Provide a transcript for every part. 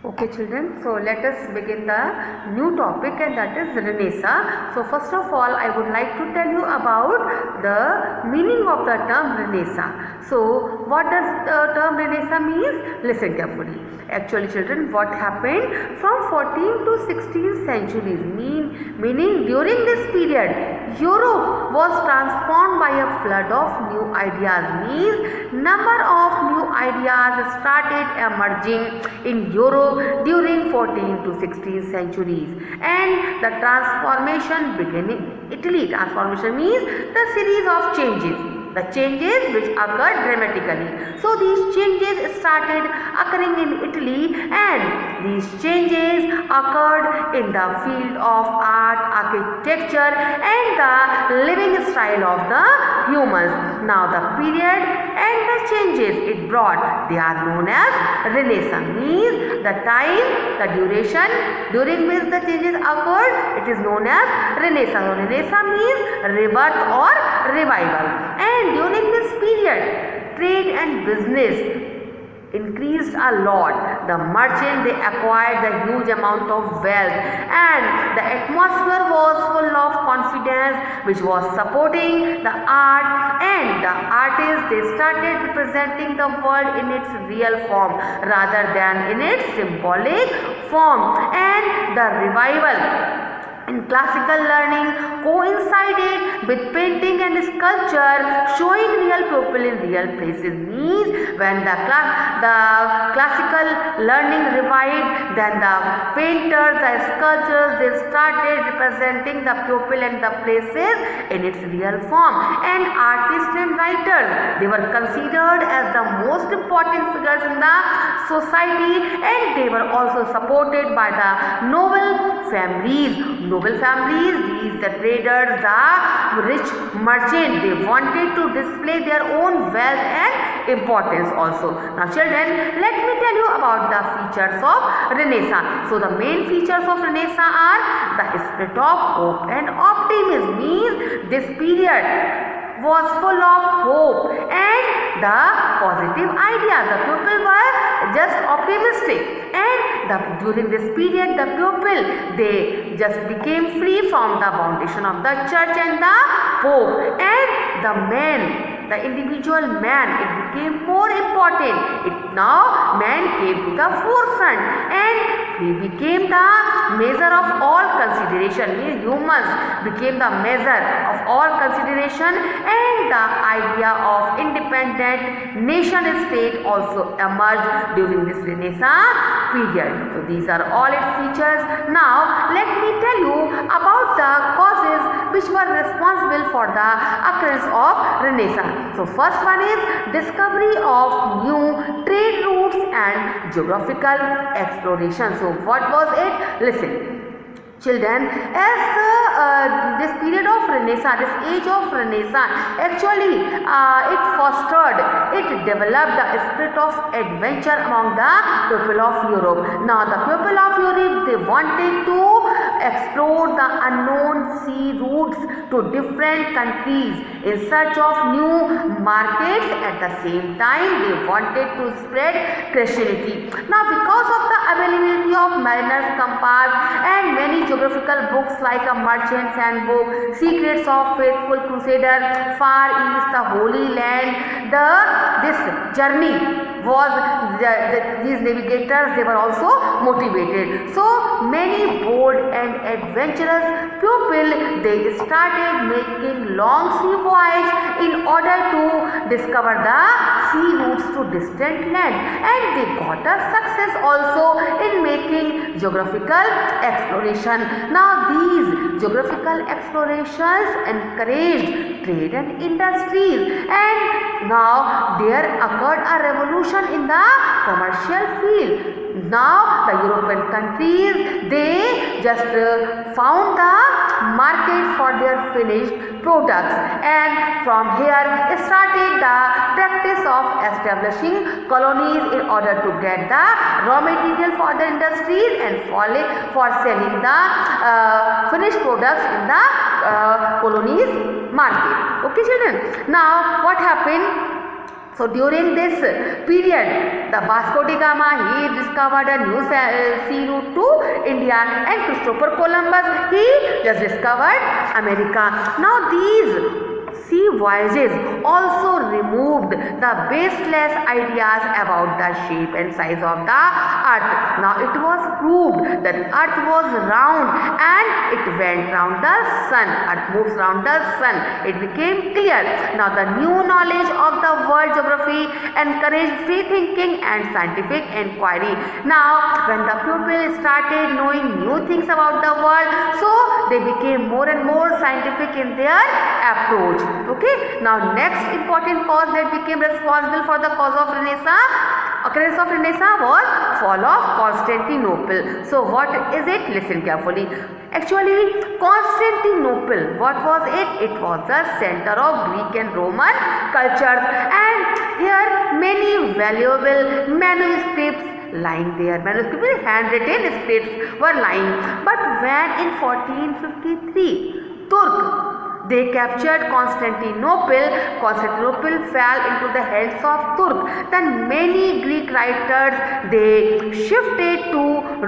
Okay children, so let us begin the new topic, and that is Renaissance. So first of all, I would like to tell you about the meaning of the term Renaissance. So what does the term Renaissance means? Listen carefully. Actually children, what happened from 14th to 16th centuries, meaning during this period, Europe was transformed by a flood of new ideas. Means number of new ideas started emerging in Europe during 14th to 16th centuries, and the transformation began in Italy. Transformation means the series of changes. The changes which occurred dramatically. So these changes started occurring in Italy, and these changes occurred in the field of art, architecture, and the living style of the humans. Now the period and the changes it brought, they are known as Renaissance. Means the time, the duration during which the changes occurred, it is known as Renaissance. Renaissance means rebirth or revival. And during this period, trade and business increased a lot. The merchant, they acquired the huge amount of wealth, and the atmosphere was full of confidence which was supporting the art, and the artists, they started representing the world in its real form rather than in its symbolic form. And the revival in classical learning coincided with painting and sculpture, showing real people in real places. Means when the classical learning revived, then the painters, the sculptors, they started representing the people and the places in its real form. And artists and writers, they were considered as the most important figures in the society, and they were also supported by the noble families. Noble families, these the traders, the rich merchant, they wanted to display their own wealth and importance also. Now children, let me tell you about the features of Renaissance. So the main features of Renaissance are the spirit of hope and optimism. Means this period was full of hope and the positive ideas. The people were just optimistic, and during this period, the people, they just became free from the foundation of the church and the pope, and the man, the individual man, it became more important. Now man came to the forefront, and he became the measure of all consideration. Means humans became the measure of all consideration, and the idea of independent nation state also emerged during this Renaissance period. So these are all its features. Now let me tell you about the causes which were responsible for the occurrence of Renaissance. So first one is discovery of new trade routes and geographical exploration. So what was it? Listen children, as this period of Renaissance, this age of Renaissance, actually it fostered, it developed the spirit of adventure among the people of Europe. Now the people of Europe, they wanted to explore the unknown sea routes to different countries in search of new markets. At the same time, they wanted to spread Christianity. Now because of the availability of Mariner's Compass and many geographical books like a Merchant's Handbook, Secrets of Faithful Crusader, Far East, the Holy Land, this journey was these navigators, they were also motivated. So many bold and adventurous people, they started making long sea voyage in order to discover the sea routes to distant lands, and they got a success also in making geographical exploration. Now these geographical explorations encouraged trade and industries, and now there occurred a revolution in the commercial field. Now the European countries, they just found the market for their finished products, and from here started the practice of establishing colonies in order to get the raw material for the industries and for selling the finished products in the colonies market. Okay children, now what happened? So during this period, the Vasco da Gama, he discovered a new sea route to India, and Christopher Columbus, he just discovered America. Now these sea voyages also removed the baseless ideas about the shape and size of the earth. Now it was proved that earth was round and it went round the sun. Earth moves round the sun. It became clear. Now the new knowledge of the world geography encouraged free thinking and scientific inquiry. Now when the pupils started knowing new things about the world, so they became more and more scientific in their approach. Okay, now next important cause that became responsible for the cause of occurrence of Renaissance was fall of Constantinople. So what is it? Listen carefully. Actually, Constantinople, what was it? It was the center of Greek and Roman cultures, and here many valuable manuscripts lying there. Manuscripts, handwritten scripts were lying. But when in 1453 Turk they captured Constantinople, Constantinople fell into the hands of Turk. Then many Greek writers, they shifted to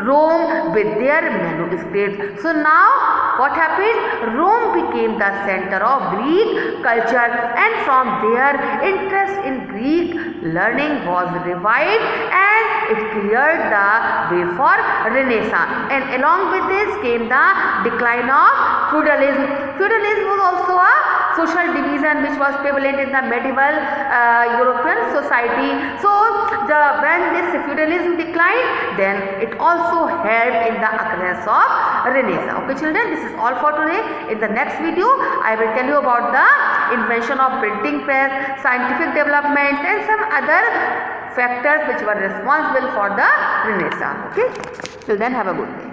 Rome with their manuscripts. So now what happened? Rome became the center of Greek culture, and from there interest in Greek learning was revived, and it cleared the way for Renaissance. And along with this came the decline of feudalism. Feudalism was also a social division which was prevalent in the medieval European society. So when this feudalism declined, then it also helped in the occurrence of Renaissance. Okay children, this is all for today. In the next video, I will tell you about the invention of printing press, scientific development, and some other factors which were responsible for the Renaissance. Okay, till then, have a good day.